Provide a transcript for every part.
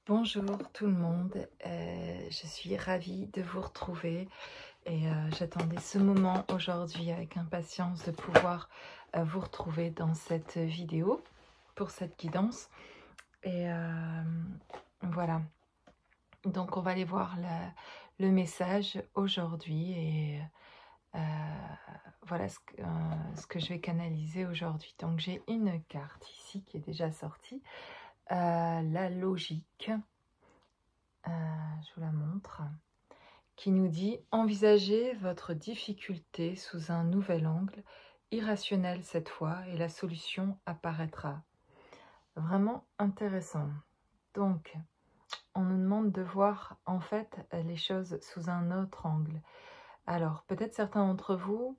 Bonjour tout le monde, je suis ravie de vous retrouver et j'attendais ce moment aujourd'hui avec impatience de pouvoir vous retrouver dans cette vidéo pour cette guidance. Et voilà, donc on va aller voir le message aujourd'hui et euh, voilà ce que je vais canaliser aujourd'hui. Donc j'ai une carte ici qui est déjà sortie, la logique. Je vous la montre, qui nous dit « Envisagez votre difficulté sous un nouvel angle, irrationnel cette fois, et la solution apparaîtra. » Vraiment intéressant. Donc, on nous demande de voir en fait les choses sous un autre angle. Alors, peut-être certains d'entre vous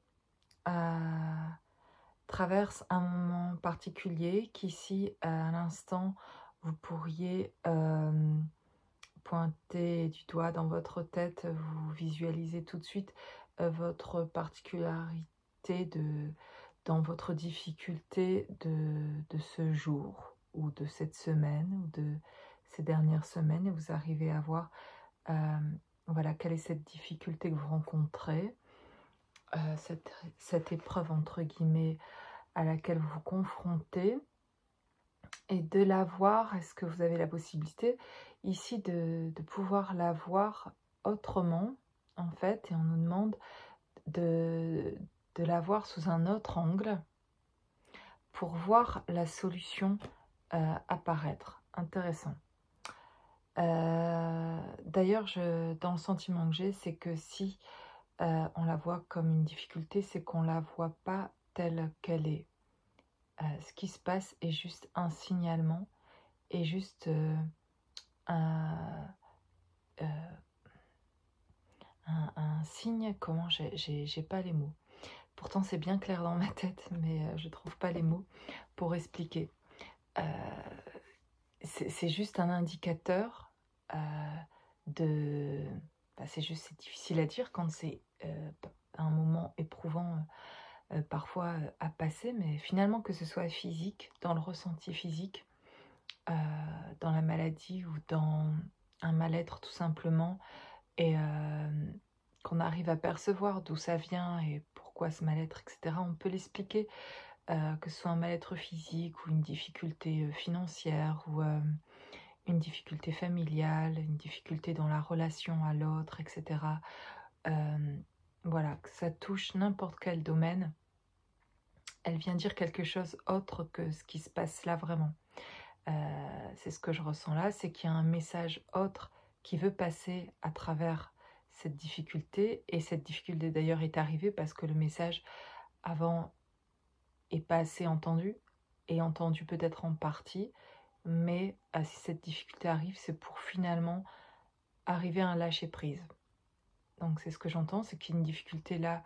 traversent un moment particulier qu'ici, à l'instant, vous pourriez pointez du doigt dans votre tête, vous visualisez tout de suite votre particularité dans votre difficulté de ce jour ou de cette semaine ou de ces dernières semaines, et vous arrivez à voir voilà, quelle est cette difficulté que vous rencontrez, cette épreuve entre guillemets à laquelle vous vous confrontez. Et de la voir, est-ce que vous avez la possibilité ici de pouvoir la voir autrement, en fait, et on nous demande de la voir sous un autre angle pour voir la solution apparaître. Intéressant. D'ailleurs, dans le sentiment que j'ai, c'est que si on la voit comme une difficulté, c'est qu'on ne la voit pas telle qu'elle est. Ce qui se passe est juste un signalement et juste un signe. Comment j'ai pas les mots. Pourtant c'est bien clair dans ma tête, mais je trouve pas les mots pour expliquer. C'est juste un indicateur de... c'est difficile à dire quand c'est un moment éprouvant parfois à passer, mais finalement que ce soit physique, dans le ressenti physique, dans la maladie ou dans un mal-être tout simplement, et qu'on arrive à percevoir d'où ça vient et pourquoi ce mal-être, etc. On peut l'expliquer, que ce soit un mal-être physique ou une difficulté financière ou une difficulté familiale, une difficulté dans la relation à l'autre, etc. Voilà, que ça touche n'importe quel domaine, elle vient dire quelque chose autre que ce qui se passe là vraiment. C'est ce que je ressens là, c'est qu'il y a un message autre qui veut passer à travers cette difficulté, et cette difficulté d'ailleurs est arrivée parce que le message avant est pas assez entendu, et entendu peut-être en partie, mais si cette difficulté arrive, c'est pour finalement arriver à un lâcher-prise. Donc c'est ce que j'entends, c'est qu'une difficulté là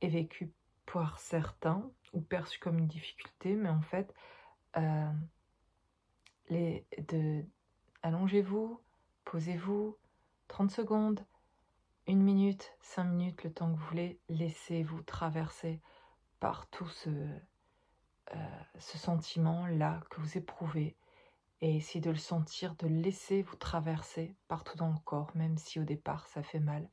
est vécue par certains, ou perçue comme une difficulté, mais en fait, allongez-vous, posez-vous, 30 secondes, 1 minute, 5 minutes, le temps que vous voulez, laissez-vous traverser par tout ce sentiment-là que vous éprouvez, et essayez de le sentir, de le laisser vous traverser partout dans le corps, même si au départ ça fait mal.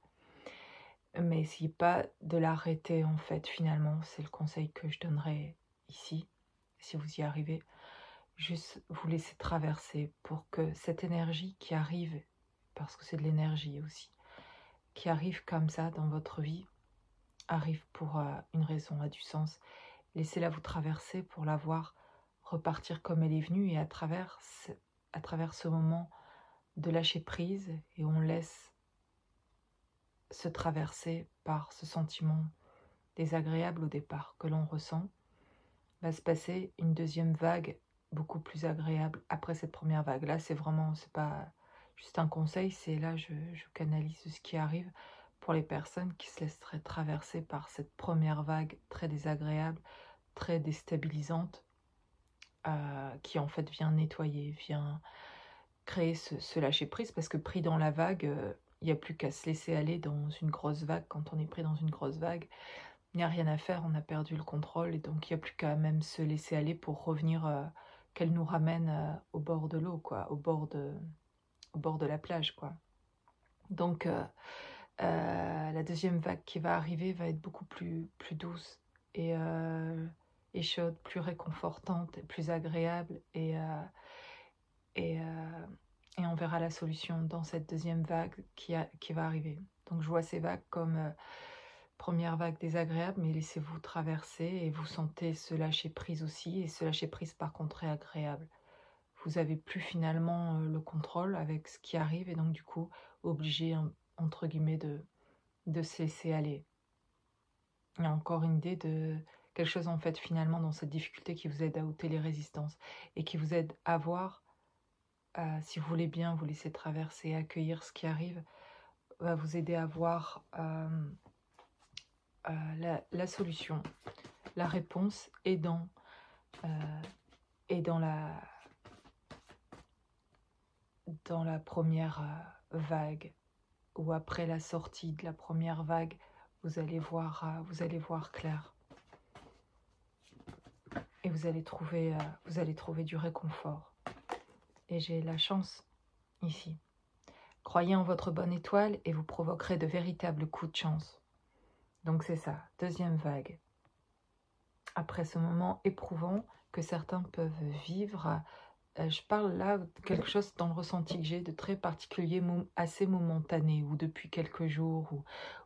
Mais essayez pas de l'arrêter en fait, finalement, c'est le conseil que je donnerais ici, si vous y arrivez. Juste vous laisser traverser pour que cette énergie qui arrive, parce que c'est de l'énergie aussi, qui arrive comme ça dans votre vie, arrive pour une raison, a du sens. Laissez-la vous traverser pour la voir repartir comme elle est venue, et à travers ce moment de lâcher prise, et on laisse se traverser par ce sentiment désagréable au départ que l'on ressent, va se passer une deuxième vague beaucoup plus agréable après cette première vague. Là, c'est pas juste un conseil, c'est là je canalise ce qui arrive pour les personnes qui se laisseraient traverser par cette première vague très désagréable, très déstabilisante, qui en fait vient nettoyer, vient créer ce lâcher-prise, parce que pris dans la vague, il n'y a plus qu'à se laisser aller dans une grosse vague. Quand on est pris dans une grosse vague, il n'y a rien à faire, on a perdu le contrôle, et donc il n'y a plus qu'à même se laisser aller pour revenir, qu'elle nous ramène au bord de l'eau, quoi, au bord au bord de la plage, quoi. Donc, la deuxième vague qui va arriver va être beaucoup plus douce et chaude, plus réconfortante, et plus agréable. Et, euh, et on verra la solution dans cette deuxième vague qui va arriver. Donc je vois ces vagues comme première vague désagréable, mais laissez-vous traverser et vous sentez ce lâcher prise aussi. Et ce lâcher prise par contre est agréable. Vous n'avez plus finalement le contrôle avec ce qui arrive et donc du coup obligé entre guillemets de se laisser aller. Il y a encore une idée de quelque chose en fait finalement dans cette difficulté qui vous aide à ôter les résistances et qui vous aide à voir, si vous voulez bien vous laisser traverser, accueillir ce qui arrive, va vous aider à voir la solution, la réponse est dans la première vague, ou après la sortie de la première vague, vous allez voir clair. Et vous allez trouver du réconfort. Et j'ai la chance ici. Croyez en votre bonne étoile et vous provoquerez de véritables coups de chance. Donc c'est ça, deuxième vague. Après ce moment éprouvant que certains peuvent vivre, je parle là de quelque chose dans le ressenti que j'ai de très particulier, assez momentané, ou depuis quelques jours,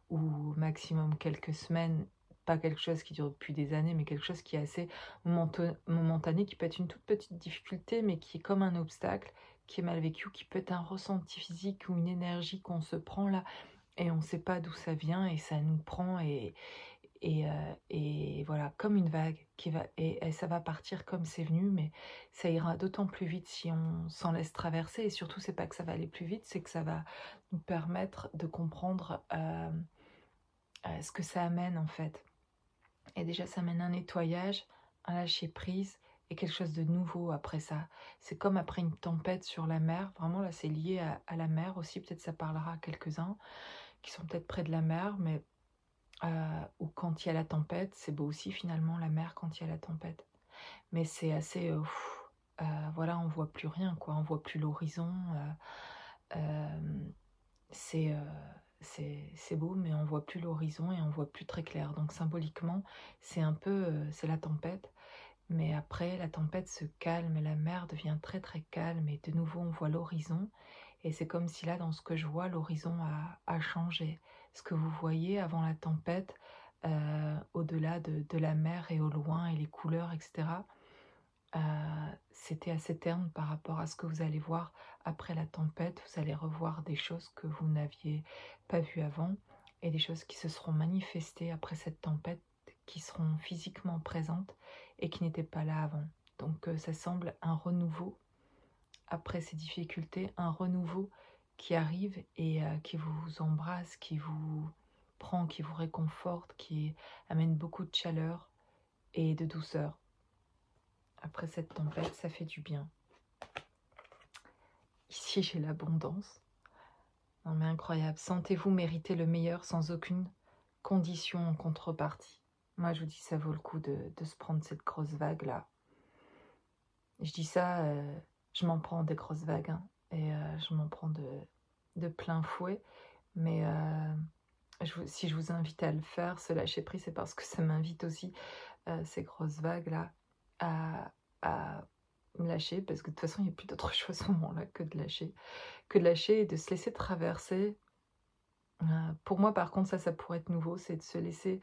ou maximum quelques semaines, pas quelque chose qui dure depuis des années, mais quelque chose qui est assez momentané, qui peut être une toute petite difficulté, mais qui est comme un obstacle, qui est mal vécu, qui peut être un ressenti physique ou une énergie qu'on se prend là, et on ne sait pas d'où ça vient, et ça nous prend, et voilà, comme une vague qui va, et ça va partir comme c'est venu, mais ça ira d'autant plus vite si on s'en laisse traverser. Et surtout, c'est pas que ça va aller plus vite, c'est que ça va nous permettre de comprendre ce que ça amène en fait. Et déjà, ça amène un nettoyage, un lâcher prise et quelque chose de nouveau après ça. C'est comme après une tempête sur la mer. Vraiment, là, c'est lié à la mer aussi. Peut-être ça parlera à quelques-uns qui sont peut-être près de la mer, mais ou quand il y a la tempête, c'est beau aussi finalement la mer quand il y a la tempête. Mais c'est assez, voilà, on voit plus rien, quoi. On voit plus l'horizon. C'est beau, mais on voit plus l'horizon et on voit plus très clair. Donc symboliquement, c'est un peu, c'est la tempête. Mais après, la tempête se calme, la mer devient très très calme et de nouveau on voit l'horizon. Et c'est comme si là, dans ce que je vois, l'horizon a changé. Ce que vous voyez avant la tempête, au-delà de la mer et au loin et les couleurs, etc., c'était assez terne par rapport à ce que vous allez voir après la tempête. Vous allez revoir des choses que vous n'aviez pas vues avant et des choses qui se seront manifestées après cette tempête, qui seront physiquement présentes et qui n'étaient pas là avant. Donc ça semble un renouveau après ces difficultés, un renouveau qui arrive et qui vous embrasse, qui vous prend, qui vous réconforte, qui amène beaucoup de chaleur et de douceur. Après cette tempête, ça fait du bien. Ici, j'ai l'abondance. Non mais incroyable. Sentez-vous mériter le meilleur sans aucune condition en contrepartie. Moi, je vous dis, ça vaut le coup de se prendre cette grosse vague-là. Je dis ça, je m'en prends des grosses vagues, hein, et je m'en prends de plein fouet. Mais si je vous invite à le faire, ce lâcher prise, c'est parce que ça m'invite aussi, ces grosses vagues-là, à me lâcher, parce que de toute façon, il n'y a plus d'autre choix à ce moment-là que de lâcher et de se laisser traverser. Pour moi, par contre, ça pourrait être nouveau, c'est de se laisser,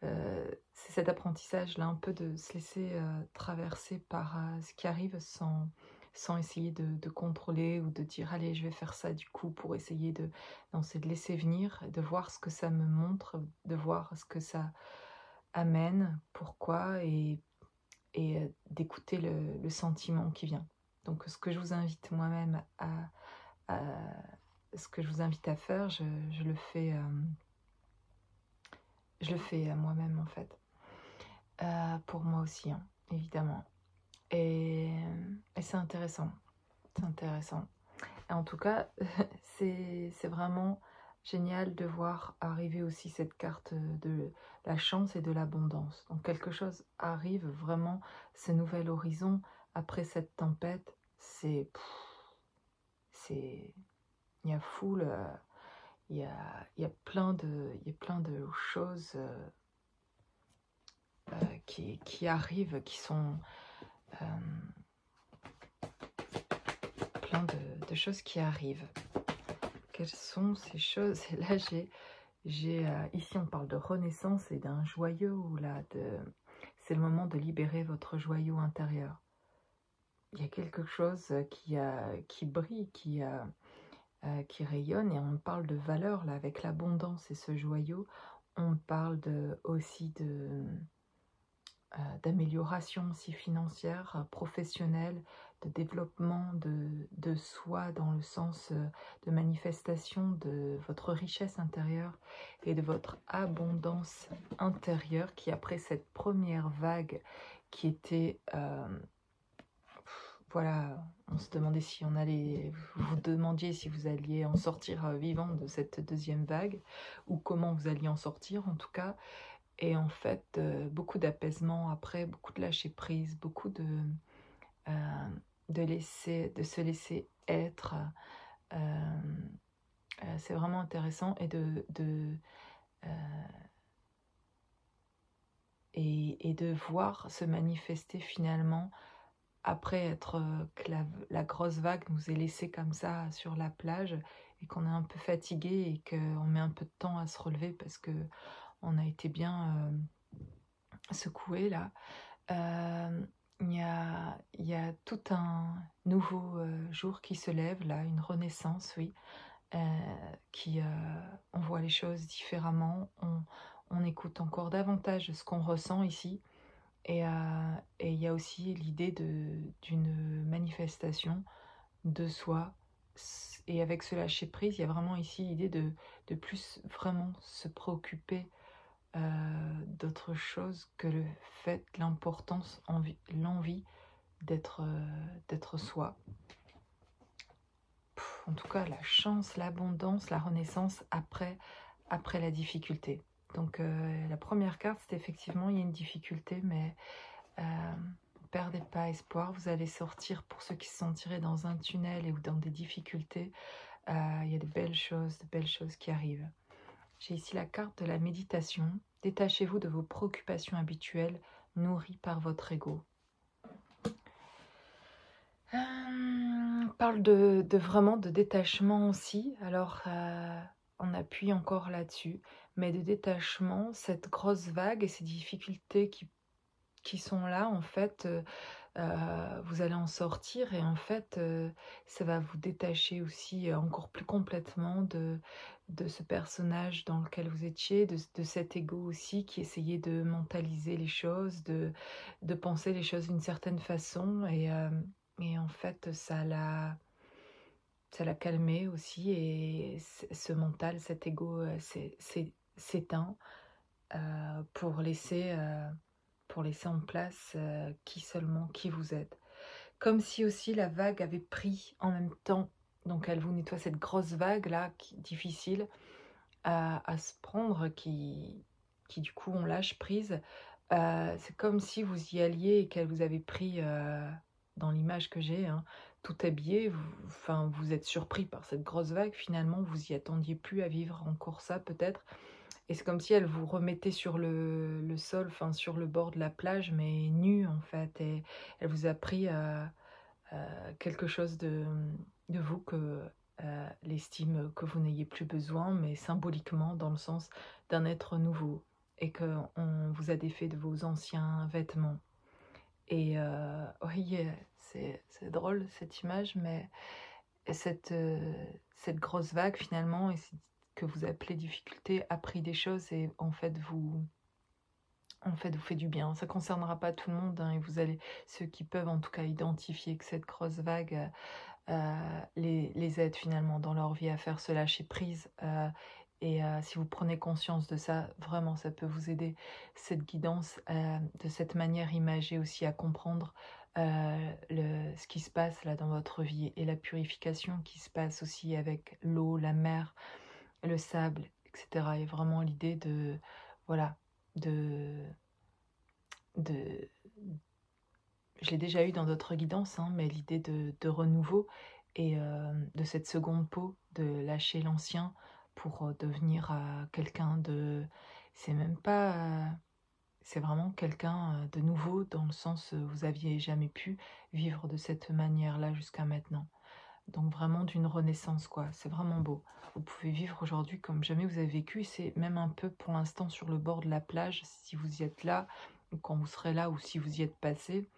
c'est cet apprentissage-là, un peu de se laisser traverser par ce qui arrive sans essayer de contrôler ou de dire allez je vais faire ça du coup pour essayer de... Non, c'est de laisser venir, de voir ce que ça me montre, de voir ce que ça amène, pourquoi, et d'écouter le sentiment qui vient. Donc ce que je vous invite moi-même ce que je vous invite à faire, je le fais moi-même en fait. Pour moi aussi, hein, évidemment. Et c'est intéressant. C'est intéressant. Et en tout cas, c'est vraiment génial de voir arriver aussi cette carte de la chance et de l'abondance. Donc quelque chose arrive vraiment, ce nouvel horizon après cette tempête, c'est il y a full, il y a plein de choses qui arrivent, qui sont plein de choses qui arrivent. Quelles sont ces choses? Et là, ici, on parle de renaissance et d'un joyau. Là, c'est le moment de libérer votre joyau intérieur. Il y a quelque chose qui brille, qui rayonne, et on parle de valeur là, avec l'abondance et ce joyau. On parle aussi d'amélioration aussi financière, professionnelle, de développement de soi dans le sens de manifestation de votre richesse intérieure et de votre abondance intérieure qui, après cette première vague qui était... voilà, on se demandait si on allait... Vous demandiez si vous alliez en sortir vivant de cette deuxième vague, ou comment vous alliez en sortir en tout cas. Et en fait, beaucoup d'apaisement après, beaucoup de lâcher prise, beaucoup de se laisser être. C'est vraiment intéressant, et et de voir se manifester finalement, après être que la grosse vague nous ait laissé comme ça sur la plage, et qu'on est un peu fatigué et qu'on met un peu de temps à se relever parce que on a été bien secoué là. Il y a tout un nouveau jour qui se lève là, une renaissance, oui, on voit les choses différemment, on écoute encore davantage ce qu'on ressent ici, et il y a aussi l'idée d'une manifestation de soi, et avec ce lâcher prise, il y a vraiment ici l'idée de plus vraiment se préoccuper d'autre chose que le fait, l'importance, l'envie d'être soi. En tout cas, la chance, l'abondance, la renaissance après la difficulté. Donc la première carte, c'est effectivement, il y a une difficulté, mais ne perdez pas espoir. Vous allez sortir, pour ceux qui se sont tirés dans un tunnel ou dans des difficultés, il y a de belles choses qui arrivent. J'ai ici la carte de la méditation. Détachez-vous de vos préoccupations habituelles, nourries par votre ego. On parle vraiment de détachement aussi. Alors, on appuie encore là-dessus. Mais de détachement, cette grosse vague et ces difficultés qui sont là, en fait, vous allez en sortir, et en fait, ça va vous détacher aussi encore plus complètement de ce personnage dans lequel vous étiez, de cet ego aussi qui essayait de mentaliser les choses, de penser les choses d'une certaine façon, et en fait, ça l'a calmé aussi, et ce mental, cet ego s'éteint pour laisser en place qui vous êtes. Comme si aussi la vague avait pris en même temps, donc elle vous nettoie, cette grosse vague là, difficile à se prendre, qui du coup on lâche prise. C'est comme si vous y alliez et qu'elle vous avait pris, dans l'image que j'ai, hein, tout habillé, vous êtes surpris par cette grosse vague, finalement vous y attendiez plus à vivre encore ça peut-être. Et c'est comme si elle vous remettait sur le sol, enfin sur le bord de la plage, mais nu en fait. Et elle vous a pris quelque chose de vous que l'estime que vous n'ayez plus besoin, mais symboliquement dans le sens d'un être nouveau. Et qu'on vous a défait de vos anciens vêtements. Et oui, c'est drôle cette image, mais cette grosse vague finalement, et que vous appelez difficulté, a pris des choses et en fait vous fait du bien. Ça ne concernera pas tout le monde, hein, et vous allez, ceux qui peuvent en tout cas identifier que cette grosse vague les aide finalement dans leur vie à faire ce lâcher prise. Et si vous prenez conscience de ça, vraiment ça peut vous aider, cette guidance, de cette manière imagée aussi à comprendre ce qui se passe là dans votre vie, et la purification qui se passe aussi avec l'eau, la mer, le sable, etc. Et vraiment l'idée de, voilà, de je l'ai déjà eu dans d'autres guidances, hein, mais l'idée de renouveau, et de cette seconde peau, de lâcher l'ancien pour devenir quelqu'un de... C'est même pas... c'est vraiment quelqu'un de nouveau dans le sens vous aviez jamais pu vivre de cette manière-là jusqu'à maintenant. Donc vraiment d'une renaissance, quoi. C'est vraiment beau. Vous pouvez vivre aujourd'hui comme jamais vous avez vécu. C'est même un peu pour l'instant sur le bord de la plage, si vous y êtes là, ou quand vous serez là, ou si vous y êtes passé.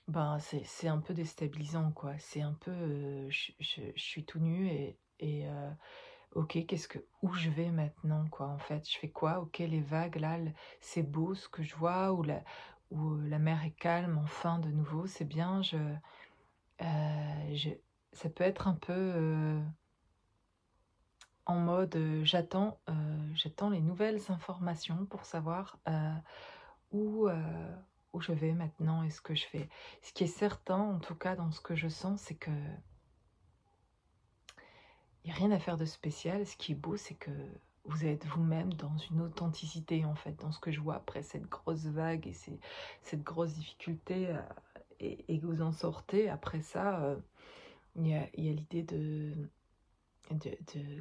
Ben, c'est un peu déstabilisant, quoi. C'est un peu... je suis tout nu et ok, où je vais maintenant, quoi, en fait. Je fais quoi? Ok, les vagues, là, c'est beau ce que je vois, ou la mer est calme, enfin, de nouveau, c'est bien. Je, ça peut être un peu en mode j'attends les nouvelles informations pour savoir où, où je vais maintenant et ce que je fais. Ce qui est certain, en tout cas dans ce que je sens, c'est que il n'y a rien à faire de spécial. Ce qui est beau, c'est que vous êtes vous-même dans une authenticité, en fait, dans ce que je vois après cette grosse vague et cette grosse difficulté, et que vous en sortez. Après ça, il y a l'idée de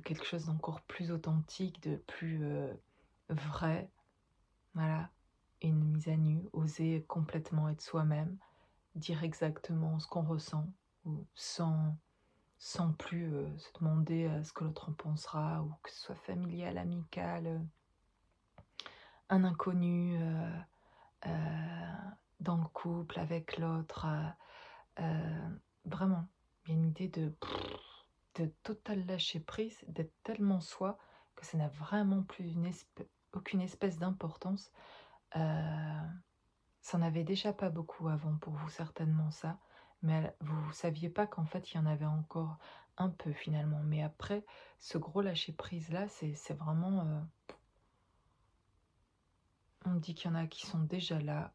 quelque chose d'encore plus authentique, de plus vrai, voilà, une mise à nu, oser complètement être soi-même, dire exactement ce qu'on ressent, ou sans plus se demander ce que l'autre en pensera, ou que ce soit familial, amical, un inconnu, dans le couple, avec l'autre, vraiment, il y a une idée de total lâcher prise, d'être tellement soi que ça n'a vraiment plus aucune espèce d'importance. Ça n'avait déjà pas beaucoup avant pour vous, certainement ça, mais vous ne saviez pas qu'en fait il y en avait encore un peu finalement. Mais après, ce gros lâcher prise là, c'est vraiment... on me dit qu'il y en a qui sont déjà là,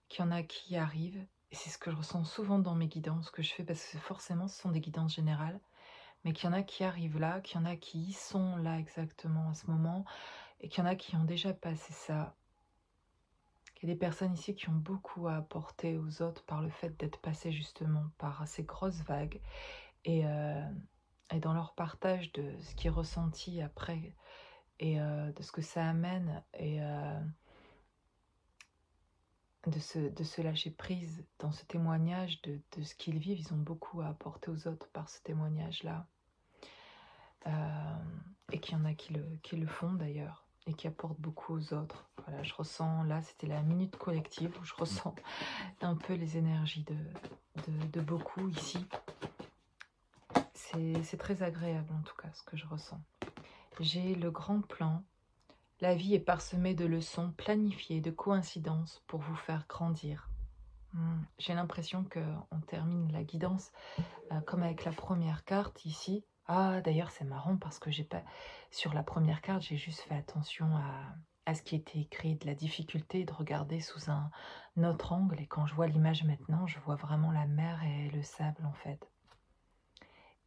qu'il y en a qui y arrivent, et c'est ce que je ressens souvent dans mes guidances que je fais, parce que forcément ce sont des guidances générales, mais qu'il y en a qui arrivent là, qu'il y en a qui y sont là exactement à ce moment, et qu'il y en a qui ont déjà passé ça. Il y a des personnes ici qui ont beaucoup à apporter aux autres par le fait d'être passées justement par ces grosses vagues, et dans leur partage de ce qui est ressenti après, et de ce que ça amène, et de se lâcher prise dans ce témoignage de ce qu'ils vivent. Ils ont beaucoup à apporter aux autres par ce témoignage-là. Et qu'il y en a qui le font d'ailleurs, et qui apportent beaucoup aux autres. Voilà, je ressens, là c'était la minute collective où je ressens un peu les énergies de beaucoup ici. C'est très agréable en tout cas ce que je ressens. J'ai le grand plan. La vie est parsemée de leçons planifiées, de coïncidences pour vous faire grandir. J'ai l'impression qu'on termine la guidance comme avec la première carte ici. Ah, d'ailleurs, c'est marrant parce que j'ai pas sur la première carte, j'ai juste fait attention à ce qui était écrit, de la difficulté de regarder sous un autre angle. Et quand je vois l'image maintenant, je vois vraiment la mer et le sable, en fait.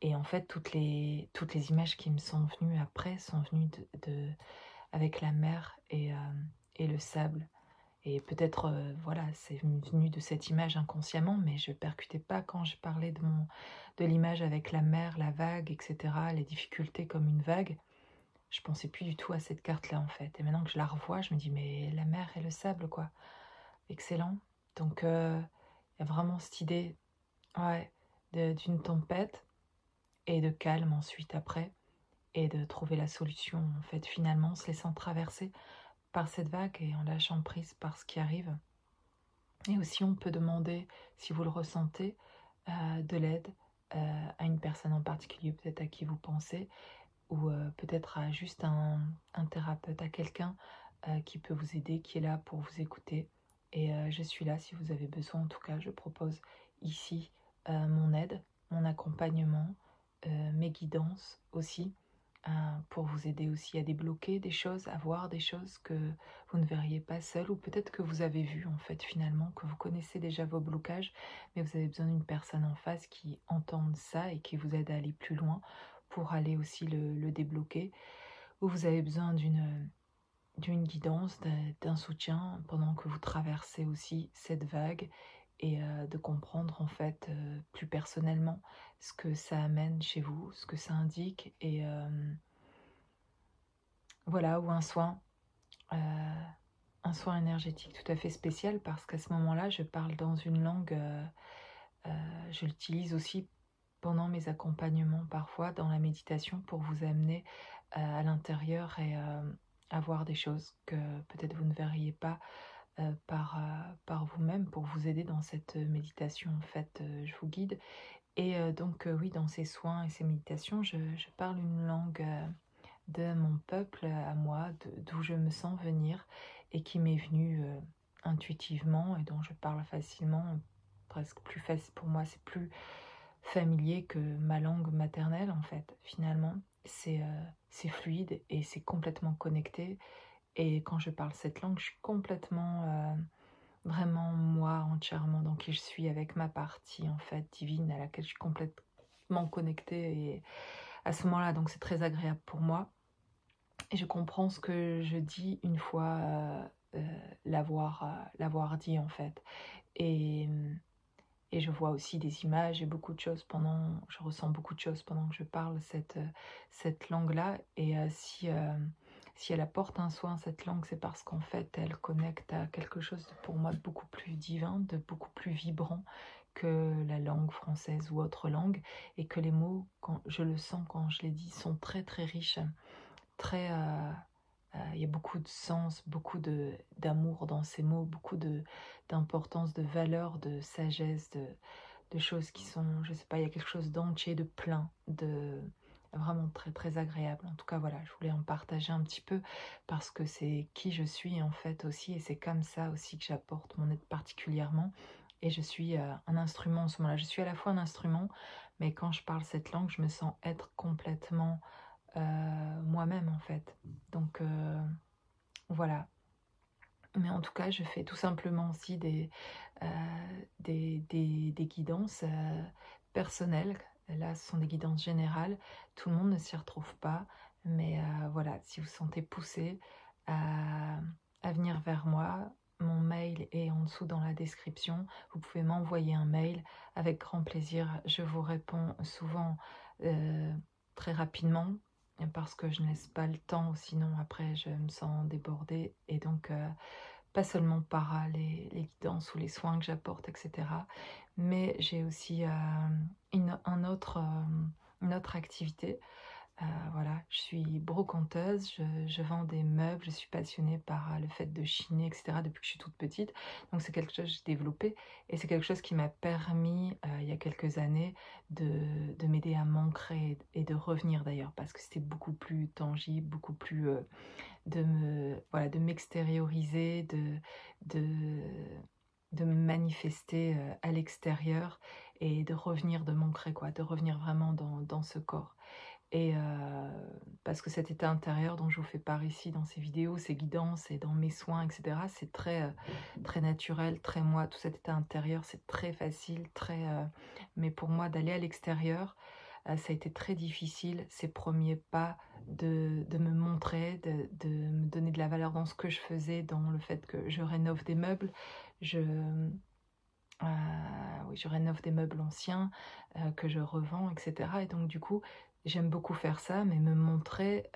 Et en fait, toutes les images qui me sont venues après sont venues avec la mer et le sable. Et peut-être, voilà, c'est venu de cette image inconsciemment, mais je ne percutais pas quand je parlais de l'image avec la mer, la vague, etc., les difficultés comme une vague. Je pensais plus du tout à cette carte-là, en fait. Et maintenant que je la revois, je me dis, mais la mer et le sable, quoi. Excellent. Donc, il y a vraiment cette idée, ouais, d'une tempête et de calme ensuite après, et de trouver la solution, en fait, finalement, en se laissant traverser par cette vague et en lâchant prise par ce qui arrive. Et aussi, on peut demander, si vous le ressentez, de l'aide à une personne en particulier, peut-être à qui vous pensez, ou peut-être à juste un thérapeute, à quelqu'un qui peut vous aider, qui est là pour vous écouter. Et je suis là si vous avez besoin. En tout cas, je propose ici mon aide, mon accompagnement, mes guidances aussi, pour vous aider aussi à débloquer des choses, à voir des choses que vous ne verriez pas seul, ou peut-être que vous avez vu en fait finalement, que vous connaissez déjà vos blocages, mais vous avez besoin d'une personne en face qui entende ça et qui vous aide à aller plus loin pour aller aussi le débloquer, ou vous avez besoin d'une guidance, d'un soutien pendant que vous traversez aussi cette vague, et de comprendre en fait plus personnellement ce que ça amène chez vous, ce que ça indique, et voilà, ou un soin énergétique tout à fait spécial, parce qu'à ce moment-là, je parle dans une langue, je l'utilise aussi pendant mes accompagnements, parfois dans la méditation, pour vous amener à l'intérieur et à voir des choses que peut-être vous ne verriez pas par vous-même, pour vous aider dans cette méditation. En fait, je vous guide. Et donc, oui, dans ces soins et ces méditations, je parle une langue de mon peuple à moi, d'où je me sens venir et qui m'est venue intuitivement et dont je parle facilement, presque plus facile pour moi, c'est plus familier que ma langue maternelle en fait. Finalement, c'est fluide et c'est complètement connecté. Et quand je parle cette langue, je suis complètement, vraiment moi entièrement dans qui je suis, avec ma partie en fait divine à laquelle je suis complètement connectée. Et à ce moment-là, donc c'est très agréable pour moi. Et je comprends ce que je dis une fois l'avoir dit en fait. Et, et je vois aussi des images et beaucoup de choses je ressens beaucoup de choses pendant que je parle cette langue-là. Et si elle apporte un soin, cette langue, c'est parce qu'en fait, elle connecte à quelque chose pour moi de beaucoup plus divin, de beaucoup plus vibrant que la langue française ou autre langue. Et que les mots, quand je le sens quand je les dis, sont très très riches, très... il y a beaucoup de sens, beaucoup d'amour dans ces mots, beaucoup d'importance, de valeur, de sagesse, de choses qui sont, je sais pas, il y a quelque chose d'entier, de plein, de vraiment très très agréable. En tout cas, voilà, je voulais en partager un petit peu parce que c'est qui je suis en fait aussi, et c'est comme ça aussi que j'apporte mon aide particulièrement. Et je suis un instrument en ce moment-là. Je suis à la fois un instrument, mais quand je parle cette langue, je me sens être complètement moi-même en fait. Donc voilà. Mais en tout cas, je fais tout simplement aussi des guidances personnelles. Là, ce sont des guidances générales. Tout le monde ne s'y retrouve pas. Mais voilà, si vous sentez poussé à venir vers moi, mon mail est en dessous dans la description. Vous pouvez m'envoyer un mail avec grand plaisir. Je vous réponds souvent très rapidement, parce que je ne laisse pas le temps, sinon après je me sens débordée. Et donc pas seulement par les guidances ou les soins que j'apporte, etc. Mais j'ai aussi une autre activité. Voilà, je suis brocanteuse, je vends des meubles, je suis passionnée par le fait de chiner, etc. depuis que je suis toute petite. Donc c'est quelque chose que j'ai développé, et c'est quelque chose qui m'a permis, il y a quelques années, de m'aider à m'ancrer et de revenir d'ailleurs, parce que c'était beaucoup plus tangible, beaucoup plus voilà, de m'extérioriser, de, de me manifester à l'extérieur, et de revenir, de m'ancrer, quoi, de revenir vraiment dans ce corps. Et parce que cet état intérieur dont je vous fais part ici dans ces vidéos, ces guidances et dans mes soins, etc., c'est très, très naturel, très moi. Tout cet état intérieur, c'est très facile, mais pour moi, d'aller à l'extérieur, ça a été très difficile, ces premiers pas de me montrer, de me donner de la valeur dans ce que je faisais, dans le fait que je rénove des meubles. Oui, je rénove des meubles anciens que je revends, etc. Et donc du coup, j'aime beaucoup faire ça, mais me montrer,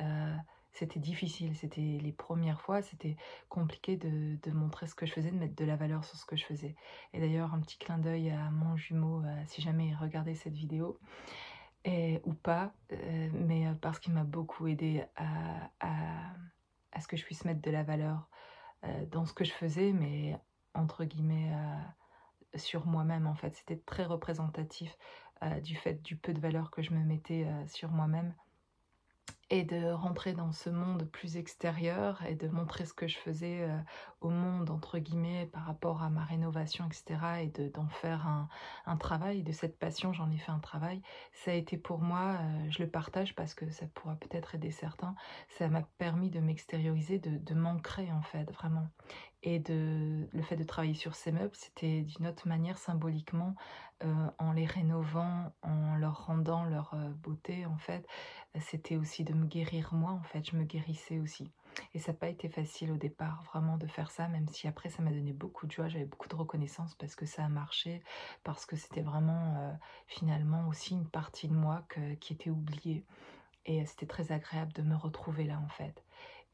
c'était difficile. C'était les premières fois, c'était compliqué de montrer ce que je faisais, de mettre de la valeur sur ce que je faisais. Et d'ailleurs, un petit clin d'œil à mon jumeau, si jamais il regardait cette vidéo, ou pas, mais parce qu'il m'a beaucoup aidé à ce que je puisse mettre de la valeur dans ce que je faisais, mais entre guillemets sur moi-même en fait. C'était très représentatif du fait du peu de valeur que je me mettais sur moi-même, et de rentrer dans ce monde plus extérieur et de montrer ce que je faisais au monde, entre guillemets, par rapport à ma rénovation, etc. Et d'en faire un travail. De cette passion, j'en ai fait un travail. Ça a été pour moi, je le partage parce que ça pourra peut-être aider certains, ça m'a permis de m'extérioriser, de m'ancrer en fait, vraiment. Et le fait de travailler sur ces meubles, c'était d'une autre manière symboliquement, en les rénovant, en leur rendant leur beauté en fait, c'était aussi de me guérir moi en fait, je me guérissais aussi. Et ça n'a pas été facile au départ vraiment de faire ça, même si après ça m'a donné beaucoup de joie, j'avais beaucoup de reconnaissance parce que ça a marché, parce que c'était vraiment finalement aussi une partie de moi qui était oubliée. Et c'était très agréable de me retrouver là en fait.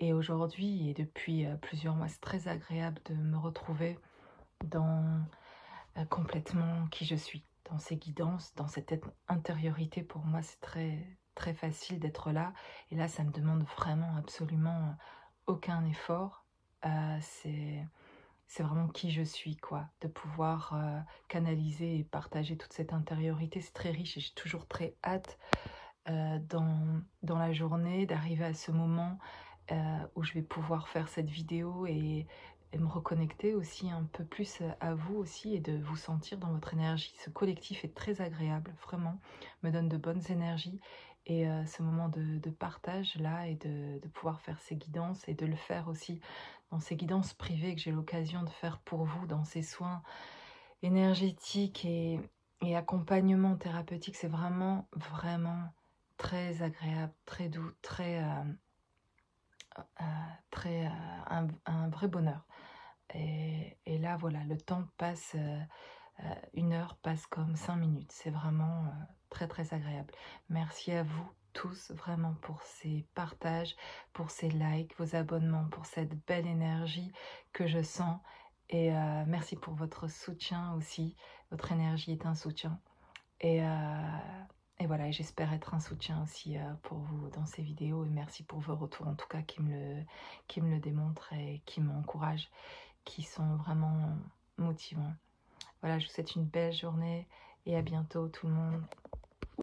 Et aujourd'hui et depuis plusieurs mois, c'est très agréable de me retrouver dans complètement qui je suis, dans ces guidances, dans cette intériorité. Pour moi, c'est très, très facile d'être là. Et là, ça me demande vraiment absolument aucun effort. C'est vraiment qui je suis, quoi. De pouvoir canaliser et partager toute cette intériorité, c'est très riche et j'ai toujours très hâte dans la journée, d'arriver à ce moment où je vais pouvoir faire cette vidéo et me reconnecter aussi un peu plus à vous aussi et de vous sentir dans votre énergie. Ce collectif est très agréable, vraiment, me donne de bonnes énergies et ce moment de partage là et de pouvoir faire ces guidances et de le faire aussi dans ces guidances privées que j'ai l'occasion de faire pour vous, dans ces soins énergétiques et accompagnement thérapeutique, c'est vraiment, vraiment très agréable, très doux, très un vrai bonheur. Et là, voilà, le temps passe, 1 heure passe comme 5 minutes. C'est vraiment très, très agréable. Merci à vous tous, vraiment, pour ces partages, pour ces likes, vos abonnements, pour cette belle énergie que je sens. Et merci pour votre soutien aussi. Votre énergie est un soutien. Et, et voilà, et j'espère être un soutien aussi pour vous dans ces vidéos. Et merci pour vos retours, en tout cas, qui me le démontrent et qui m'encouragent, qui sont vraiment motivants. Voilà, je vous souhaite une belle journée et à bientôt tout le monde.